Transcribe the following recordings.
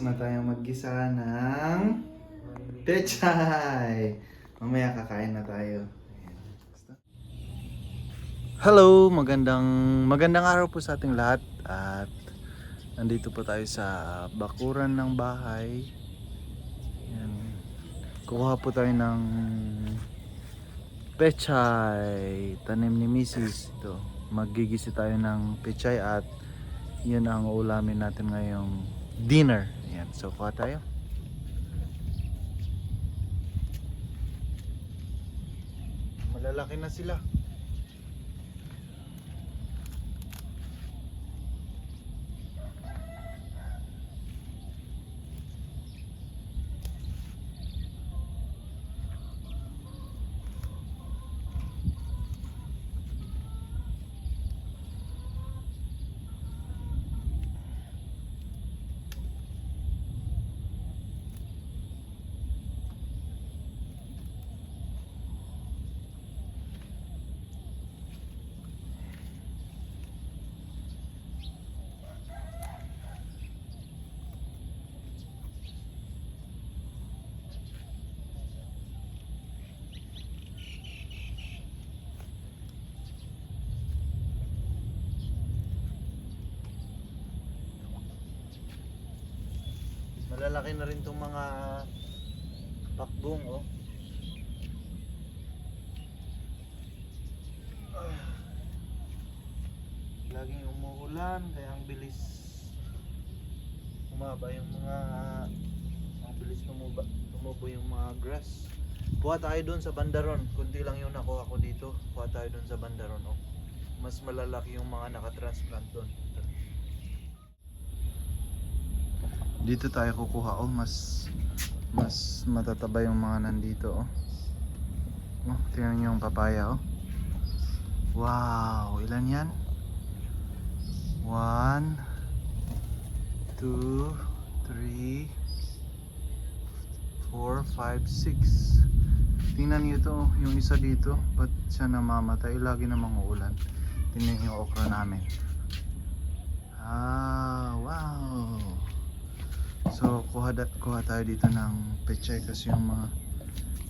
Na tayo maggisa ng pechay. Mamaya kakain na tayo. Ayan. Hello, magandang araw po sa ating lahat. At nandito po tayo sa bakuran ng bahay. Ayan. Kukuha po tayo ng pechay. Tanim ni Mrs. Ito. Maggigisi tayo ng pechay at yun ang ulamin natin ngayong dinner. Ayan, so kuha tayo. Malalaki na sila. Malalaki na rin itong mga pakbong, oh. Laging umuulan kaya ang bilis umaba yung ang bilis tumubo yung mga grass. Kuha tayo dun sa bandaron. Kunti lang yung nakuha ko dito. Kuha tayo dun sa bandaron, oh. Mas malalaki yung mga nakatransplant dun. Dito tayo kukuha, oh. Mas matataba yung mga nandito, oh. Oh, tingnan niyo yung papaya, oh. Wow, ilan yan? 1 2 3 4 5 6. Tingnan niyo to, yung isa dito, ba't siya namamatay? Lagi namang uulan. Tingnan yung okra namin. Ah, wow. So kuha tayo dito ng pechay kasi yung mga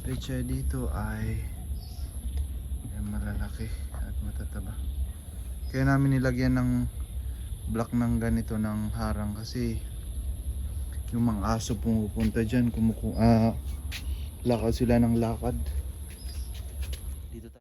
pechay dito ay malalaki at matataba. Kaya namin nilagyan ng block ng ganito ng harang kasi yung mga aso pumupunta dyan, lakad sila ng lakad. Dito tayo.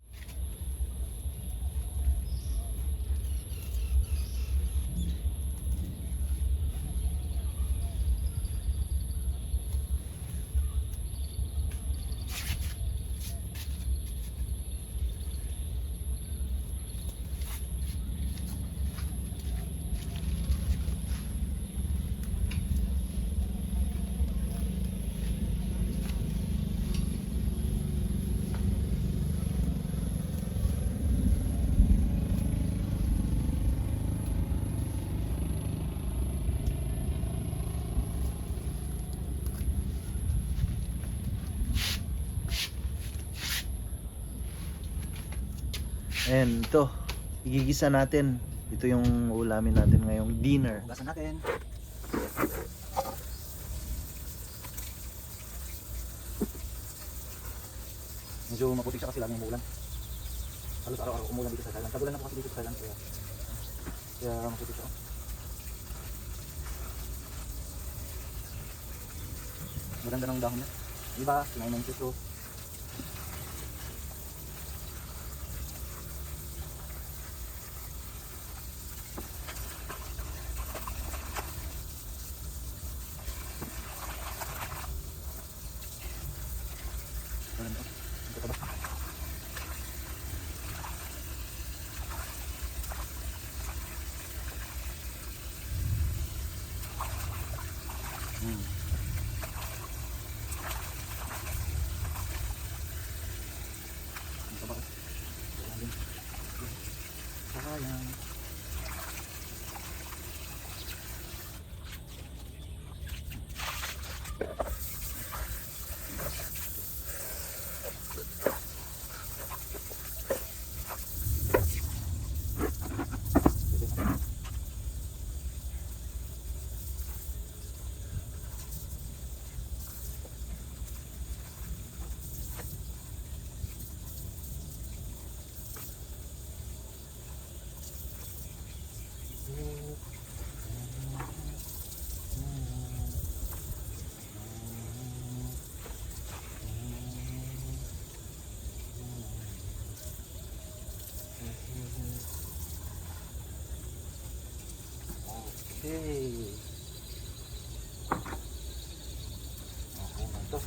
Ayan, ito. Igigisa natin. Ito yung ulamin natin ngayong dinner. Hugasan natin. Medyo maputik siya kasi laging umuulan. Halos araw-araw umuulan dito sa Thailand. Tagulan na po kasi dito sa Thailand. Kaya maputik siya. Maganda ng dahon niya. Diba? Kinain ng sito. Sayang. Okay. Okay na to.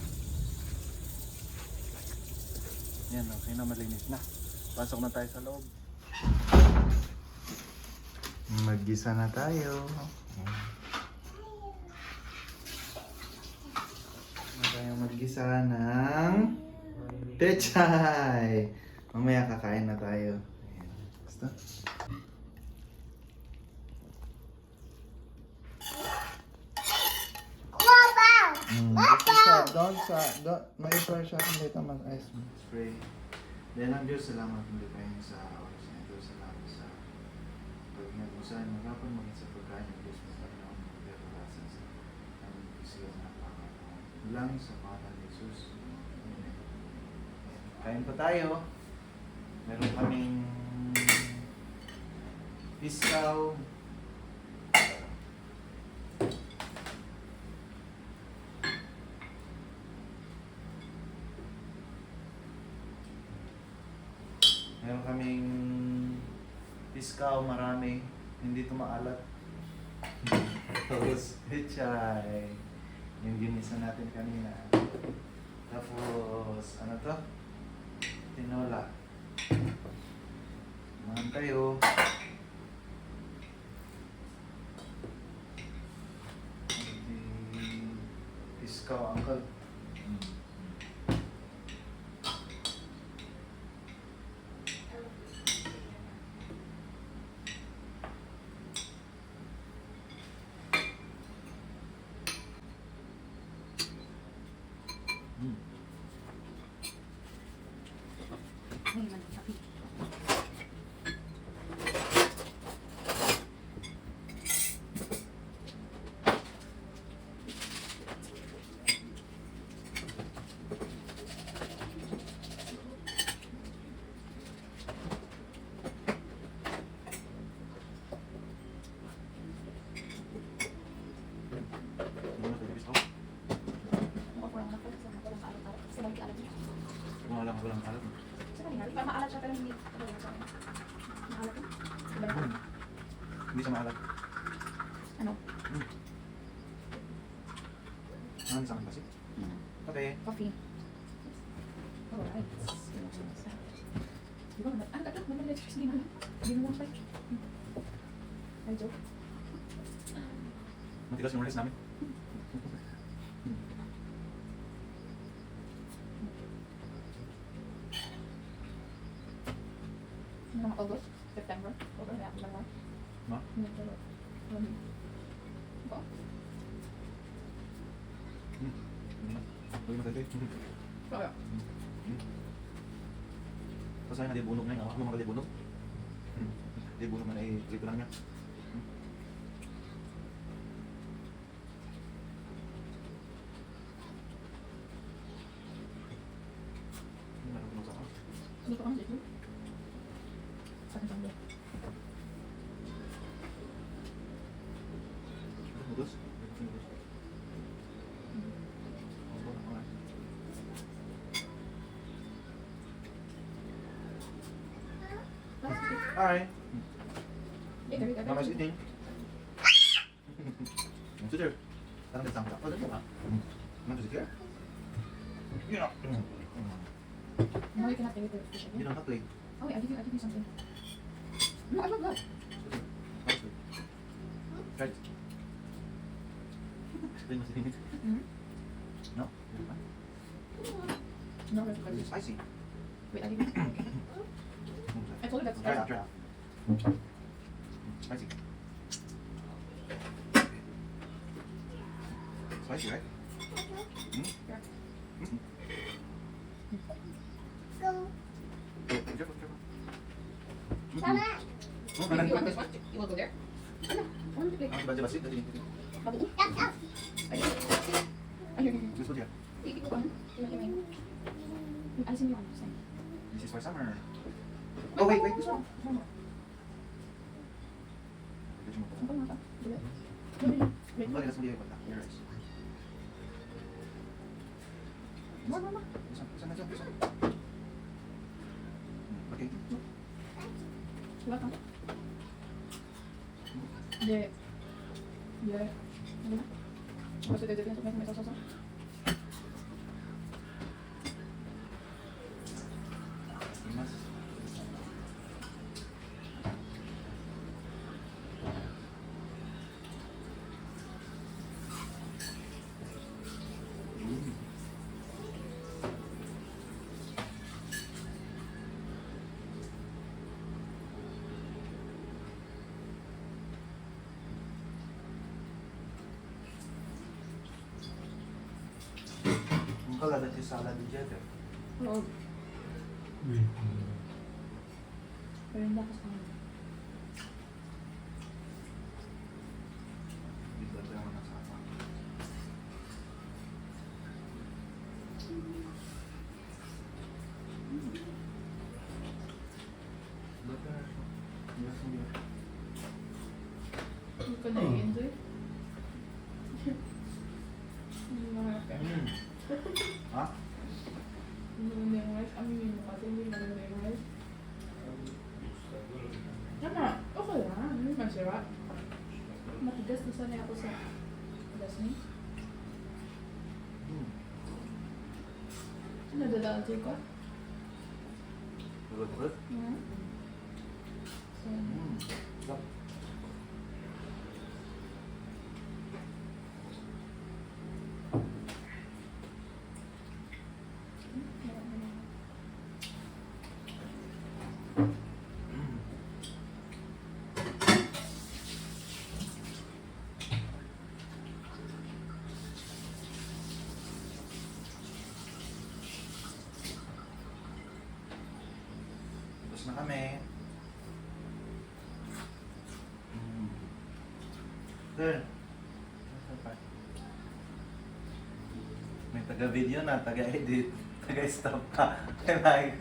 Yan, okay na, malinis na. Pasok na tayo sa loob. Maggisa na tayo. Tayo maggisa ng pechay. Mamaya kakain na tayo. Ayan. Basta. May spray siya kung dito mag-ice spray. Then ang Diyos, salamat muli kayo sa oras na ito. Salamat sa pag-inagusan. Magapang maging sa pagkain ng Diyos. Magpapalaman ng pagkakalasan sa aming pisiyo na pangalaman. Lang sa pangalan ni Jesus. Amen. Kain pa tayo. Meron kaming piskaw. Meron kaming piskaw, marami. Hindi ito maalat. Tapos, pechay. Yung ginisa natin kanina. Tapos, ano to? Tinola. Naman tayo. Piskaw, uncle. Walang alam. Maalat siya pero hindi. Maalat na? Hindi siya maalat. Ano? Ano sa akin kasi? Okay. Coffee. Alright. Di ba? Ano ka ito? Mag-electricity hindi naman. Hindi naman siya. Ay, joke. Matigas yung release namin. Mga August, September, October, kaya ako lang. Ma? Ba? Huwag na tayo. Kaya. Tapos ay nalibunog na yun. Ako mga nalibunog. Nalibunog na i-clip lang niya. Hindi ko kang dito. Saan saan dito? Noodles? Alright. Mama's eating. Sugar. Parang nagtang ka. Oh, dali ba? Ano to sugar? You know. No, you cannot take it to the fish You again. know, not play. Oh wait, I'll give you something. No, I love that. Try it. Then what's in it? No? No, that's It's spicy. Wait, I'll give you. I told you that's Try it, try it. Spicy. Spicy, right? Careful, careful. Oh, If you want this one, you will go there. Ano? Ano to play? basi, dali. Babu. Ayun. Gusto dia. Hindi ko ano. Alisin niyo ako. This is for summer. Oh, wait, this one. Sampai mata. Dulu. Balik ka sa liya ko. Here is. Mama. Isa. Okay. Diba ka? Hindi. Yeah. Ano na? Basta dito yan. May sauce. Mas. Ang kalagat yung salad di dyan eh. Oo. Pero hindi ako sa kanila. Hindi ba ito yung nasama? Ba't na ito? Hindi ko na-enjoy. Hindi makakaya. Ha? Hindi mo na yung rice. Aminin mo kasi hindi mo na yung rice. Tama. Okay lang. Hindi masarap. Matigas na sanay ako sa lasing. Nadadalti ko. Urut-urut? So, Sarap. Tapos na kami. Sir. May taga-video na, taga-edit, taga-stop pa. Kaya